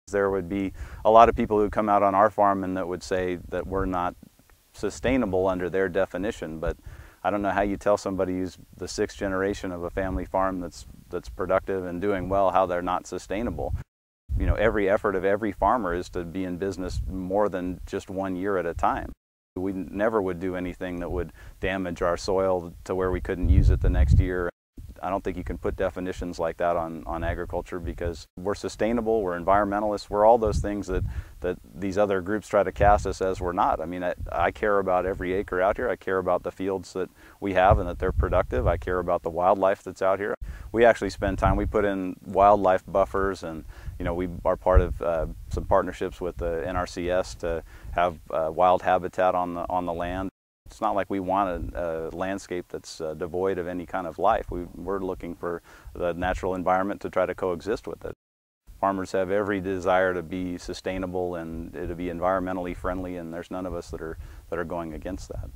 There would be a lot of people who come out on our farm and that would say that we're not sustainable under their definition, but I don't know how you tell somebody who's the sixth generation of a family farm that's productive and doing well how they're not sustainable. You know, every effort of every farmer is to be in business more than just 1 year at a time. We never would do anything that would damage our soil to where we couldn't use it the next year. I don't think you can put definitions like that on agriculture, because we're sustainable, we're environmentalists, we're all those things that these other groups try to cast us as we're not. I mean, I care about every acre out here. I care about the fields that we have and that they're productive. I care about the wildlife that's out here. We actually spend time, we put in wildlife buffers, and you know, we are part of some partnerships with the NRCS to have wild habitat on the land. It's not like we want a landscape that's devoid of any kind of life. We're looking for the natural environment to try to coexist with it. Farmers have every desire to be sustainable and to be environmentally friendly, and there's none of us that are going against that.